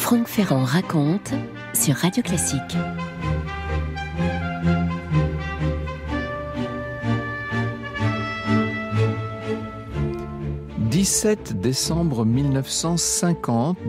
Franck Ferrand raconte sur Radio Classique. « 17 décembre 1950,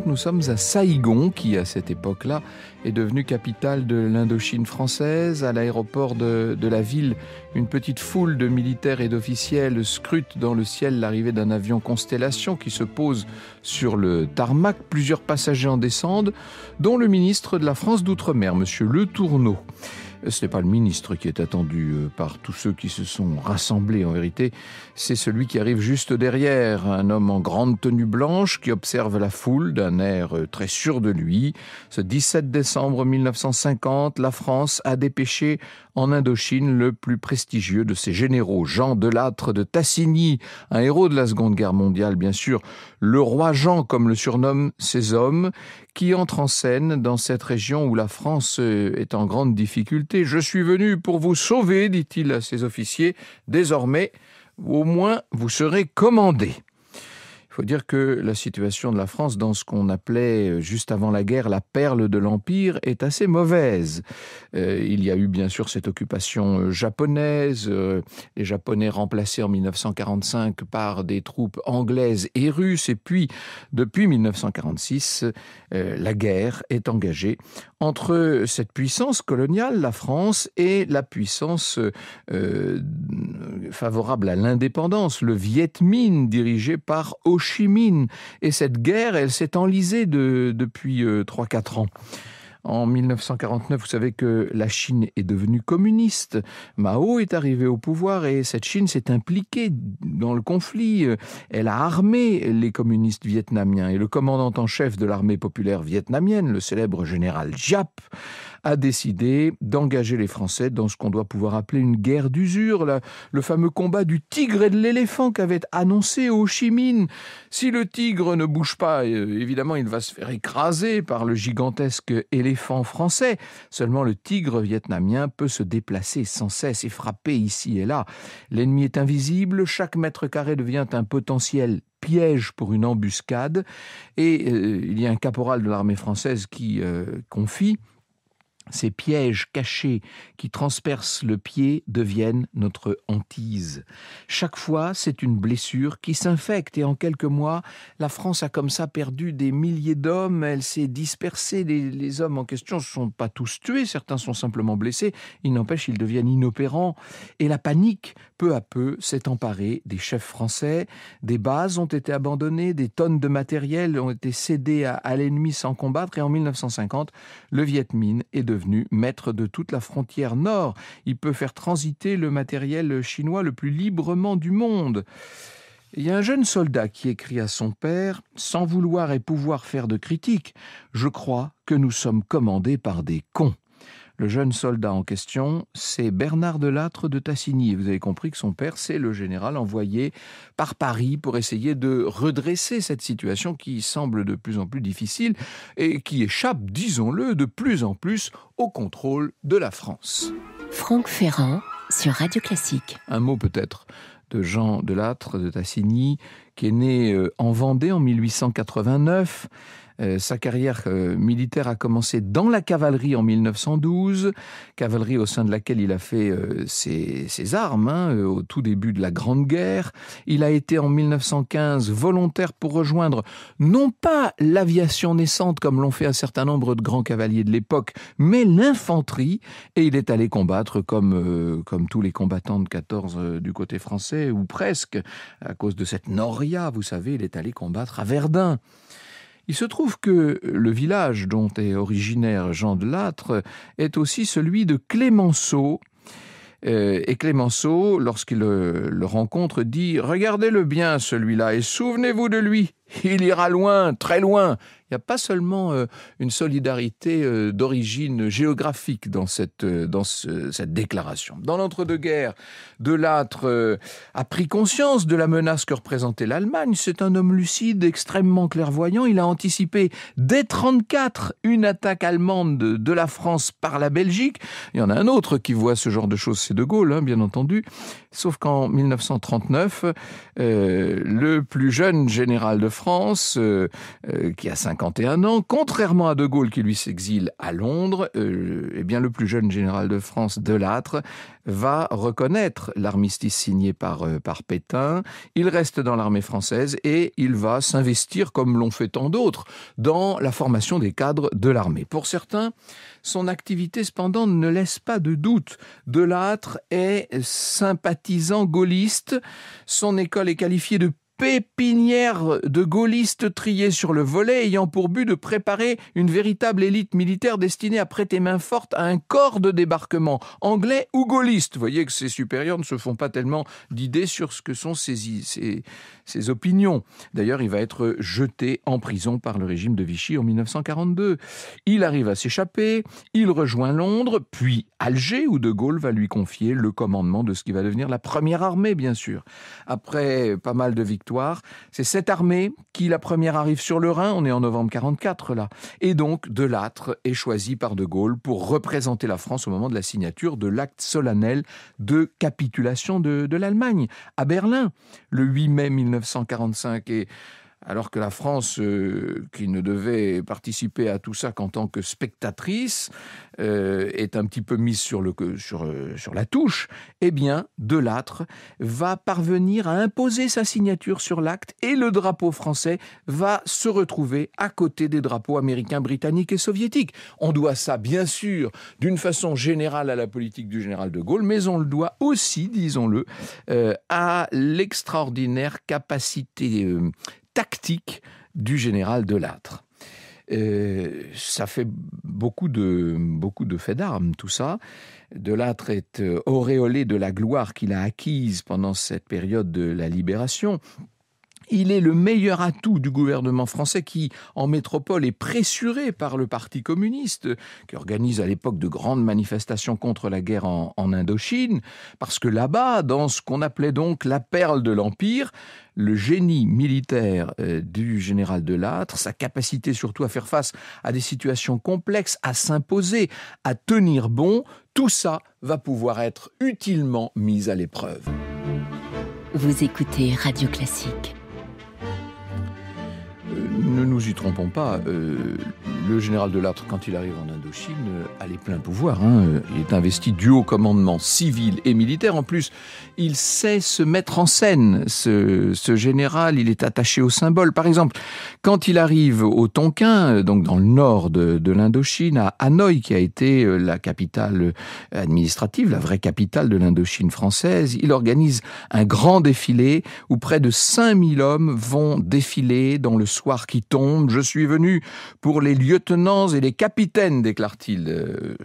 nous sommes à Saïgon, qui à cette époque-là est devenue capitale de l'Indochine française. À l'aéroport de la ville, une petite foule de militaires et d'officiels scrute dans le ciel l'arrivée d'un avion Constellation qui se pose sur le tarmac. Plusieurs passagers en descendent, dont le ministre de la France d'Outre-mer, M. Le Tourneau. Ce n'est pas le ministre qui est attendu par tous ceux qui se sont rassemblés, en vérité. C'est celui qui arrive juste derrière, un homme en grande tenue blanche qui observe la foule d'un air très sûr de lui. Ce 17 décembre 1950, la France a dépêché en Indochine le plus prestigieux de ses généraux, Jean Delattre de Tassigny, un héros de la Seconde Guerre mondiale, bien sûr, le roi Jean, comme le surnomment ses hommes, qui entre en scène dans cette région où la France est en grande difficulté. « Je suis venu pour vous sauver », dit-il à ses officiers. « Désormais, au moins, vous serez commandés. » Il faut dire que la situation de la France dans ce qu'on appelait juste avant la guerre la perle de l'Empire est assez mauvaise. Il y a eu bien sûr cette occupation japonaise, les Japonais remplacés en 1945 par des troupes anglaises et russes, et puis depuis 1946, la guerre est engagée entre cette puissance coloniale, la France, et la puissance favorable à l'indépendance, le Viet Minh, dirigé par Ho Chi Minh. Et cette guerre, elle s'est enlisée depuis 3-4 ans. En 1949, vous savez que la Chine est devenue communiste. Mao est arrivé au pouvoir et cette Chine s'est impliquée dans le conflit. Elle a armé les communistes vietnamiens et le commandant en chef de l'armée populaire vietnamienne, le célèbre général Giap, a décidé d'engager les Français dans ce qu'on doit pouvoir appeler une guerre d'usure, le fameux combat du tigre et de l'éléphant qu'avait annoncé Ho Chi Minh. Si le tigre ne bouge pas, évidemment, il va se faire écraser par le gigantesque éléphant français. Seulement, le tigre vietnamien peut se déplacer sans cesse et frapper ici et là. L'ennemi est invisible, chaque mètre carré devient un potentiel piège pour une embuscade. Et il y a un caporal de l'armée française qui confie: ces pièges cachés qui transpercent le pied deviennent notre hantise. Chaque fois, c'est une blessure qui s'infecte et en quelques mois, la France a comme ça perdu des milliers d'hommes. Elle s'est dispersée. Les hommes en question ne sont pas tous tués, certains sont simplement blessés. Il n'empêche, ils deviennent inopérants. Et la panique, peu à peu, s'est emparée des chefs français. Des bases ont été abandonnées, des tonnes de matériel ont été cédées à l'ennemi sans combattre. Et en 1950, le Viet Minh est devenu maître de toute la frontière nord. Il peut faire transiter le matériel chinois le plus librement du monde. Il y a un jeune soldat qui écrit à son père: « Sans vouloir et pouvoir faire de critique, je crois que nous sommes commandés par des cons. » Le jeune soldat en question, c'est Bernard Delattre de Tassigny. Et vous avez compris que son père, c'est le général envoyé par Paris pour essayer de redresser cette situation qui semble de plus en plus difficile et qui échappe, disons-le, de plus en plus au contrôle de la France. Franck Ferrand sur Radio Classique. Un mot peut-être de Jean Delattre de Tassigny, qui est né en Vendée en 1889. Sa carrière militaire a commencé dans la cavalerie en 1912, cavalerie au sein de laquelle il a fait ses armes au tout début de la Grande Guerre. Il a été en 1915 volontaire pour rejoindre non pas l'aviation naissante comme l'ont fait un certain nombre de grands cavaliers de l'époque, mais l'infanterie, et il est allé combattre comme tous les combattants de 14 du côté français, ou presque, à cause de cette noria, vous savez, il est allé combattre à Verdun. Il se trouve que le village dont est originaire Jean Delattre est aussi celui de Clémenceau. Et Clémenceau, lorsqu'il le rencontre, dit « Regardez-le bien celui-là et souvenez-vous de lui, il ira loin, très loin ». Il n'y a pas seulement une solidarité d'origine géographique dans cette déclaration. Dans l'entre-deux-guerres, Delattre a pris conscience de la menace que représentait l'Allemagne. C'est un homme lucide, extrêmement clairvoyant. Il a anticipé dès 1934 une attaque allemande de la France par la Belgique. Il y en a un autre qui voit ce genre de choses, c'est De Gaulle, bien entendu. Sauf qu'en 1939, le plus jeune général de France, qui a 51 ans, contrairement à De Gaulle qui lui s'exile à Londres, eh bien le plus jeune général de France, Delattre, va reconnaître l'armistice signé par Pétain. Il reste dans l'armée française et il va s'investir, comme l'ont fait tant d'autres, dans la formation des cadres de l'armée. Pour certains, son activité cependant ne laisse pas de doute. Delattre est sympathisant gaulliste. Son école est qualifiée de pépinière de gaullistes triés sur le volet, ayant pour but de préparer une véritable élite militaire destinée à prêter main forte à un corps de débarquement anglais ou gaulliste. Vous voyez que ses supérieurs ne se font pas tellement d'idées sur ce que sont ses opinions. D'ailleurs, il va être jeté en prison par le régime de Vichy en 1942. Il arrive à s'échapper, il rejoint Londres, puis Alger, où De Gaulle va lui confier le commandement de ce qui va devenir la première armée, bien sûr. Après pas mal de victoires, c'est cette armée qui, la première, arrive sur le Rhin, on est en novembre 1944 là, et donc Delattre est choisi par De Gaulle pour représenter la France au moment de la signature de l'acte solennel de capitulation de l'Allemagne à Berlin, le 8 mai 1945. Et alors que la France, qui ne devait participer à tout ça qu'en tant que spectatrice, est un petit peu mise sur la touche, eh bien, Delattre va parvenir à imposer sa signature sur l'acte et le drapeau français va se retrouver à côté des drapeaux américains, britanniques et soviétiques. On doit ça, bien sûr, d'une façon générale à la politique du général de Gaulle, mais on le doit aussi, disons-le, à l'extraordinaire capacité tactique du général Delattre. Ça fait beaucoup de faits d'armes, tout ça. Delattre est auréolé de la gloire qu'il a acquise pendant cette période de la Libération. Il est le meilleur atout du gouvernement français qui, en métropole, est pressuré par le Parti communiste, qui organise à l'époque de grandes manifestations contre la guerre en Indochine, parce que là-bas, dans ce qu'on appelait donc la perle de l'Empire, le génie militaire du général Delattre, sa capacité surtout à faire face à des situations complexes, à s'imposer, à tenir bon, tout ça va pouvoir être utilement mis à l'épreuve. Vous écoutez Radio Classique. Ne nous y trompons pas, le général Delattre, quand il arrive en Indochine, a les pleins pouvoirs. Il est investi du haut commandement civil et militaire. En plus, il sait se mettre en scène. Ce général, il est attaché au symbole. Par exemple, quand il arrive au Tonkin, donc dans le nord de l'Indochine, à Hanoï, qui a été la capitale administrative, la vraie capitale de l'Indochine française, il organise un grand défilé où près de 5000 hommes vont défiler dans le soir qui tombe. Je suis venu pour les lieutenants et les capitaines, déclare-t-il.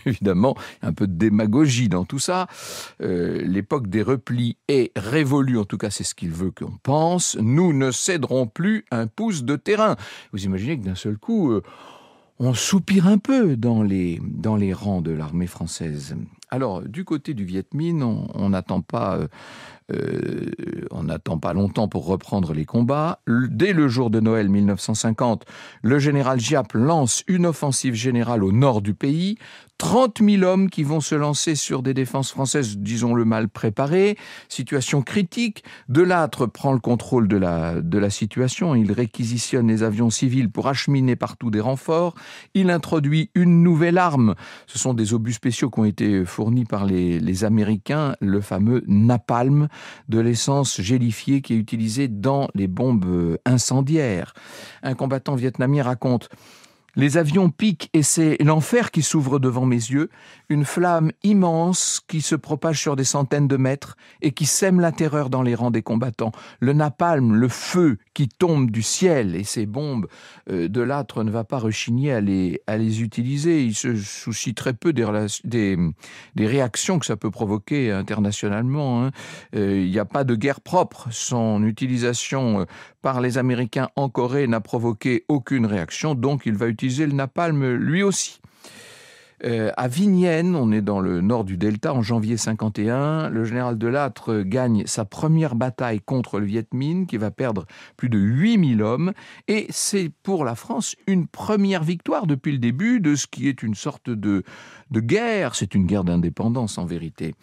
Évidemment, un peu de démagogie dans tout ça. L'époque des replis est révolue, en tout cas c'est ce qu'il veut qu'on pense. Nous ne céderons plus un pouce de terrain. Vous imaginez que d'un seul coup, on soupire un peu dans les rangs de l'armée française. Alors, du côté du Viet Minh, on n'attend pas longtemps pour reprendre les combats. Dès le jour de Noël 1950, le général Giap lance une offensive générale au nord du pays. 30 000 hommes qui vont se lancer sur des défenses françaises, disons-le, mal préparées. Situation critique. Delattre prend le contrôle de la situation. Il réquisitionne les avions civils pour acheminer partout des renforts. Il introduit une nouvelle arme. Ce sont des obus spéciaux qui ont été fournis par les Américains, le fameux napalm, de l'essence gélifiée qui est utilisée dans les bombes incendiaires. Un combattant vietnamien raconte: les avions piquent et c'est l'enfer qui s'ouvre devant mes yeux, une flamme immense qui se propage sur des centaines de mètres et qui sème la terreur dans les rangs des combattants. Le napalm, le feu qui tombe du ciel, et ces bombes, Delattre ne va pas rechigner à les utiliser. Il se soucie très peu des réactions que ça peut provoquer internationalement. Il n'y a pas de guerre propre. Son utilisation par les Américains en Corée n'a provoqué aucune réaction, donc il va utiliser le napalm lui aussi. À Vignyen, on est dans le nord du Delta, en janvier 51, le général Delattre gagne sa première bataille contre le Viet Minh, qui va perdre plus de 8000 hommes, et c'est pour la France une première victoire depuis le début de ce qui est une sorte de guerre. C'est une guerre d'indépendance en vérité.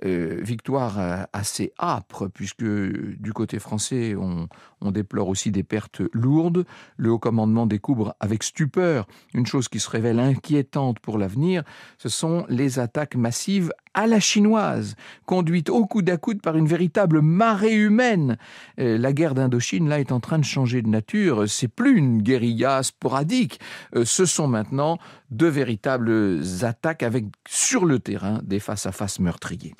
Victoire assez âpre, puisque du côté français, on On déplore aussi des pertes lourdes. Le haut commandement découvre avec stupeur une chose qui se révèle inquiétante pour l'avenir, ce sont les attaques massives à la chinoise, conduites au coude à coude par une véritable marée humaine. La guerre d'Indochine, là, est en train de changer de nature. C'est plus une guérilla sporadique. Ce sont maintenant de véritables attaques avec, sur le terrain, des face-à-face meurtriers.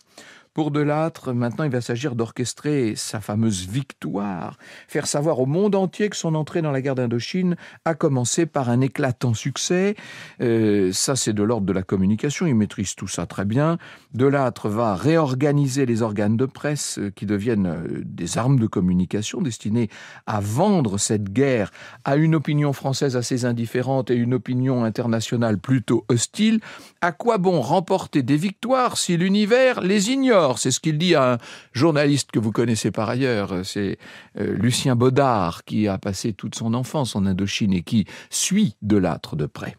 Pour Delattre, maintenant, il va s'agir d'orchestrer sa fameuse victoire, faire savoir au monde entier que son entrée dans la guerre d'Indochine a commencé par un éclatant succès. Ça, c'est de l'ordre de la communication, il maîtrise tout ça très bien. Delattre va réorganiser les organes de presse qui deviennent des armes de communication destinées à vendre cette guerre à une opinion française assez indifférente et une opinion internationale plutôt hostile. À quoi bon remporter des victoires si l'univers les ignore ? C'est ce qu'il dit à un journaliste que vous connaissez par ailleurs, c'est Lucien Baudard, qui a passé toute son enfance en Indochine et qui suit Delattre de près.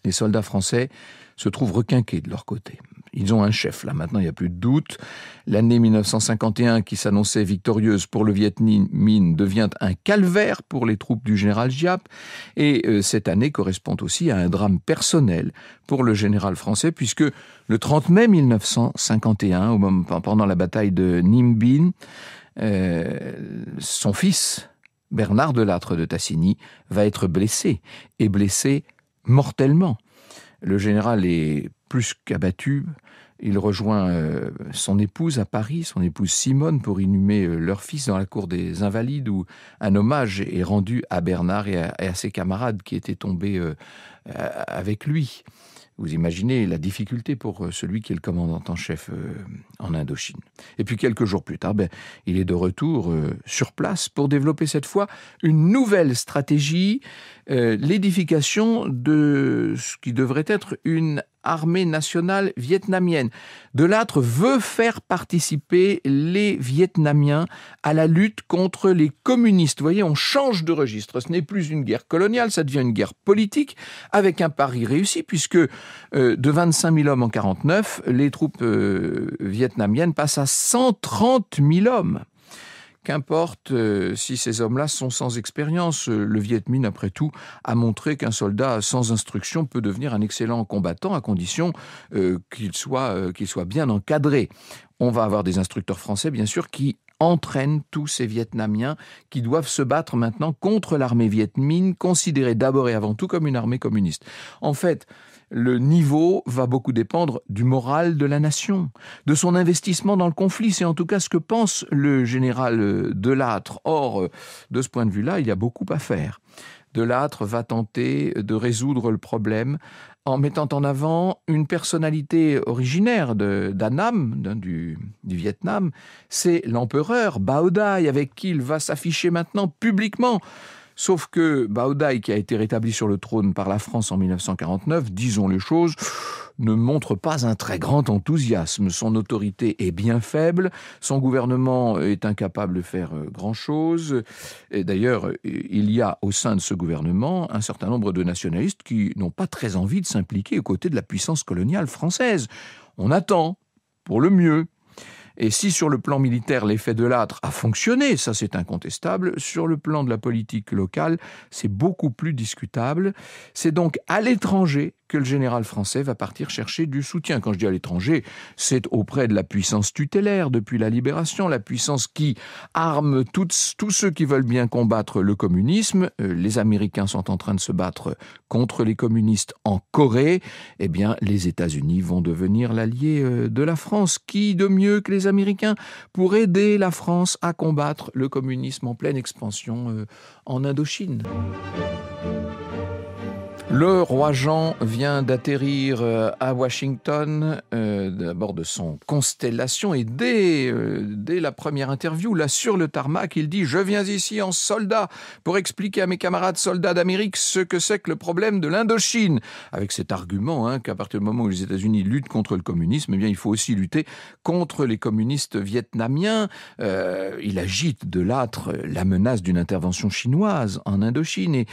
Les soldats français se trouvent requinqués de leur côté. Ils ont un chef, là maintenant il n'y a plus de doute. L'année 1951 qui s'annonçait victorieuse pour le Viet Minh devient un calvaire pour les troupes du général Giap. Et cette année correspond aussi à un drame personnel pour le général français, puisque le 30 mai 1951, pendant la bataille de Ninh Binh, son fils, Bernard Delattre de Tassigny, va être blessé, et blessé mortellement. Le général est plus qu'abattu. Il rejoint son épouse à Paris, son épouse Simone, pour inhumer leur fils dans la cour des Invalides, où un hommage est rendu à Bernard et à ses camarades qui étaient tombés avec lui. Vous imaginez la difficulté pour celui qui est le commandant en chef en Indochine. Et puis quelques jours plus tard, il est de retour sur place pour développer cette fois une nouvelle stratégie, l'édification de ce qui devrait être une armée nationale vietnamienne. Delattre veut faire participer les Vietnamiens à la lutte contre les communistes. Vous voyez, on change de registre. Ce n'est plus une guerre coloniale, ça devient une guerre politique, avec un pari réussi, puisque de 25 000 hommes en 1949, les troupes vietnamiennes passent à 130 000 hommes. Qu'importe si ces hommes-là sont sans expérience. Le Viet Minh, après tout, a montré qu'un soldat sans instruction peut devenir un excellent combattant à condition qu'il soit bien encadré. On va avoir des instructeurs français, bien sûr, qui entraînent tous ces Vietnamiens qui doivent se battre maintenant contre l'armée Viet Minh, considérée d'abord et avant tout comme une armée communiste. En fait, le niveau va beaucoup dépendre du moral de la nation, de son investissement dans le conflit. C'est en tout cas ce que pense le général Delattre. Or, de ce point de vue-là, il y a beaucoup à faire. Delattre va tenter de résoudre le problème en mettant en avant une personnalité originaire d'Annam, du Vietnam. C'est l'empereur Bao Dai, avec qui il va s'afficher maintenant publiquement. Sauf que Bao Dai, qui a été rétabli sur le trône par la France en 1949, disons les choses, ne montre pas un très grand enthousiasme. Son autorité est bien faible, son gouvernement est incapable de faire grand-chose. Et d'ailleurs, il y a au sein de ce gouvernement un certain nombre de nationalistes qui n'ont pas très envie de s'impliquer aux côtés de la puissance coloniale française. On attend, pour le mieux. Et si sur le plan militaire, l'effet Delattre a fonctionné, ça c'est incontestable, sur le plan de la politique locale, c'est beaucoup plus discutable. C'est donc à l'étranger que le général français va partir chercher du soutien. Quand je dis à l'étranger, c'est auprès de la puissance tutélaire depuis la Libération, la puissance qui arme tous ceux qui veulent bien combattre le communisme. Les Américains sont en train de se battre contre les communistes en Corée. Eh bien, les États-Unis vont devenir l'allié de la France. Qui de mieux que les Américains pour aider la France à combattre le communisme en pleine expansion en Indochine ? Le roi Jean vient d'atterrir à Washington, à bord de son Constellation, et dès la première interview, là sur le tarmac, il dit « Je viens ici en soldat pour expliquer à mes camarades soldats d'Amérique ce que c'est que le problème de l'Indochine ». Avec cet argument qu'à partir du moment où les États-Unis luttent contre le communisme, eh bien, il faut aussi lutter contre les communistes vietnamiens. Il agite Delattre la menace d'une intervention chinoise en Indochine, et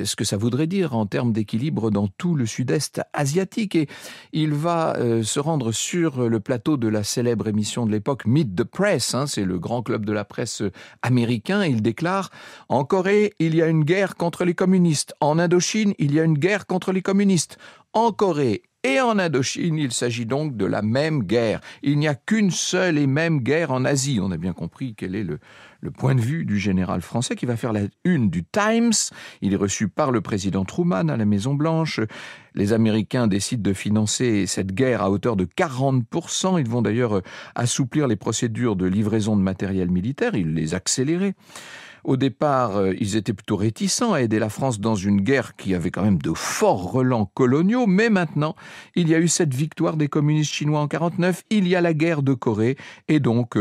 ce que ça voudrait dire en termes d'équilibre l'équilibre dans tout le sud-est asiatique. Et il va se rendre sur le plateau de la célèbre émission de l'époque Meet the Press, c'est le grand club de la presse américain. Il déclare: en Corée, il y a une guerre contre les communistes. En Indochine, il y a une guerre contre les communistes. En Corée et en Indochine, il s'agit donc de la même guerre. Il n'y a qu'une seule et même guerre en Asie. On a bien compris quel est le point de vue du général français qui va faire la une du Times. Il est reçu par le président Truman à la Maison-Blanche. Les Américains décident de financer cette guerre à hauteur de 40%. Ils vont d'ailleurs assouplir les procédures de livraison de matériel militaire, ils les accélérer. Au départ, ils étaient plutôt réticents à aider la France dans une guerre qui avait quand même de forts relents coloniaux, mais maintenant, il y a eu cette victoire des communistes chinois en 1949, il y a la guerre de Corée, et donc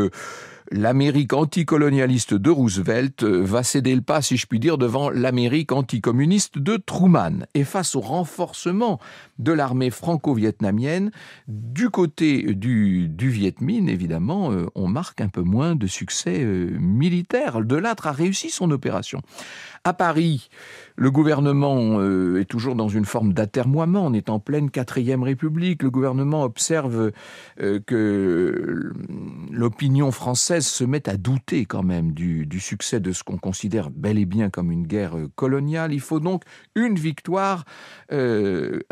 l'Amérique anticolonialiste de Roosevelt va céder le pas, si je puis dire, devant l'Amérique anticommuniste de Truman. Et face au renforcement de l'armée franco-vietnamienne, du côté du Viet Minh, évidemment, on marque un peu moins de succès militaire. De Lattre a réussi son opération. À Paris, le gouvernement est toujours dans une forme d'atermoiement. On est en pleine 4e République. Le gouvernement observe que l'opinion française se met à douter quand même du succès de ce qu'on considère bel et bien comme une guerre coloniale. Il faut donc une victoire de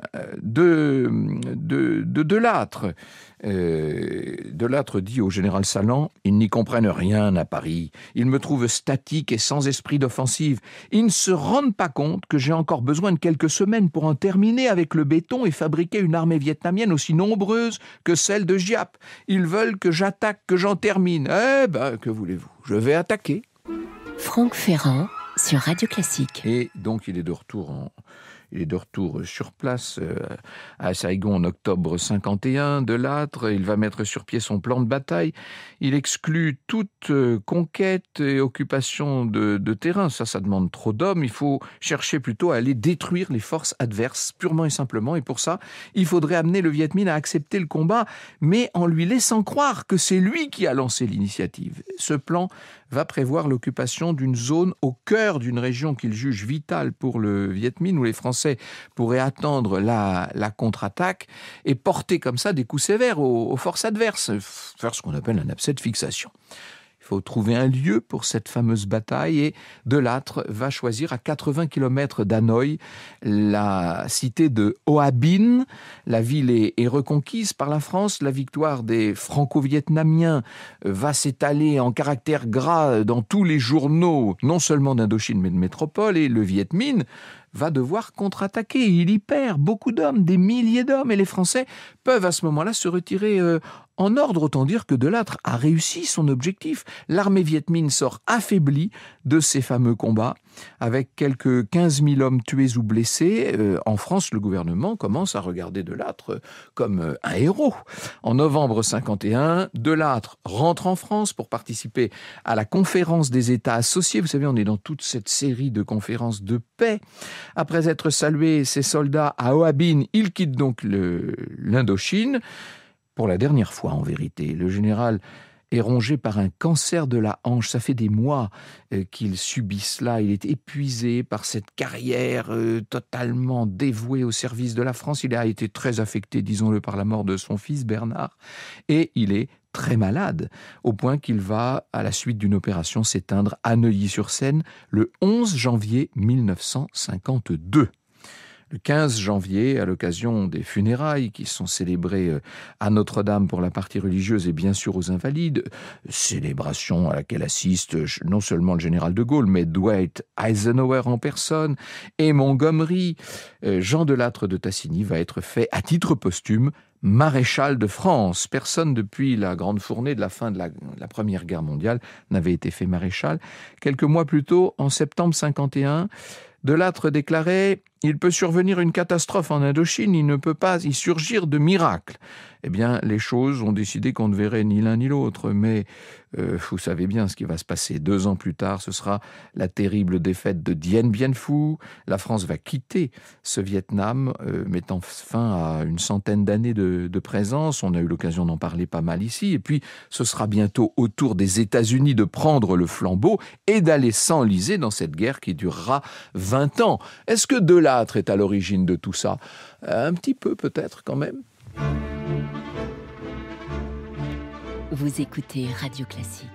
Lattre. De Lattre dit au général Salan: ils n'y comprennent rien à Paris. Ils me trouvent statique et sans esprit d'offensive. Ils ne se rendent pas compte que j'ai encore besoin de quelques semaines pour en terminer avec le béton et fabriquer une armée vietnamienne aussi nombreuse que celle de Giap. Ils veulent que j'attaque, que j'en termine. Eh ben, que voulez-vous? Je vais attaquer. Franck Ferrand sur Radio Classique. Et donc, il est de retour sur place à Saigon en octobre 51. De Lattre, il va mettre sur pied son plan de bataille. Il exclut toute conquête et occupation de terrain. Ça demande trop d'hommes. Il faut chercher plutôt à aller détruire les forces adverses, purement et simplement. Et pour ça, il faudrait amener le Viet Minh à accepter le combat, mais en lui laissant croire que c'est lui qui a lancé l'initiative. Ce plan va prévoir l'occupation d'une zone au cœur d'une région qu'il juge vitale pour le Viet Minh, où les Français pourraient attendre la contre-attaque et porter comme ça des coups sévères aux forces adverses, faire ce qu'on appelle un abcès de fixation. Il faut trouver un lieu pour cette fameuse bataille et De Lattre va choisir à 80 km d'Hanoï la cité de Hoa Binh. La ville est reconquise par la France. La victoire des franco-vietnamiens va s'étaler en caractères gras dans tous les journaux, non seulement d'Indochine mais de métropole, et le Viet Minh va devoir contre-attaquer. Il y perd beaucoup d'hommes, des milliers d'hommes, et les Français peuvent à ce moment-là se retirer en ordre. Autant dire que De Lattre a réussi son objectif. L'armée Viet Minh sort affaiblie de ces fameux combats, avec quelques 15 000 hommes tués ou blessés. En France, le gouvernement commence à regarder De Lattre comme un héros. En novembre 51, De Lattre rentre en France pour participer à la conférence des États associés. Vous savez, on est dans toute cette série de conférences de paix. Après être salué ses soldats à Hoa Binh, il quitte donc l'Indochine. Pour la dernière fois, en vérité, le général est rongé par un cancer de la hanche. Ça fait des mois qu'il subit cela. Il est épuisé par cette carrière totalement dévouée au service de la France. Il a été très affecté, disons-le, par la mort de son fils Bernard. Et il est très malade, au point qu'il va, à la suite d'une opération, s'éteindre à Neuilly-sur-Seine le 11 janvier 1952. Le 15 janvier, à l'occasion des funérailles qui sont célébrées à Notre-Dame pour la partie religieuse et bien sûr aux Invalides, célébration à laquelle assiste non seulement le général de Gaulle, mais Dwight Eisenhower en personne et Montgomery, Jean de Lattre de Tassigny va être fait à titre posthume maréchal de France. Personne depuis la grande fournée de la fin de la Première Guerre mondiale n'avait été fait maréchal. Quelques mois plus tôt, en septembre 51, De Lattre déclarait « Il peut survenir une catastrophe en Indochine, il ne peut pas y surgir de miracle. eh bien, les choses ont décidé qu'on ne verrait ni l'un ni l'autre. Mais vous savez bien ce qui va se passer. 2 ans plus tard, ce sera la terrible défaite de Dien Bien Phu. La France va quitter ce Vietnam, mettant fin à une centaine d'années de présence. On a eu l'occasion d'en parler pas mal ici. Et puis, ce sera bientôt au tour des États-Unis de prendre le flambeau et d'aller s'enliser dans cette guerre qui durera 20 ans. Est-ce que Delattre est à l'origine de tout ça ? Un petit peu peut-être quand même. Vous écoutez Radio Classique.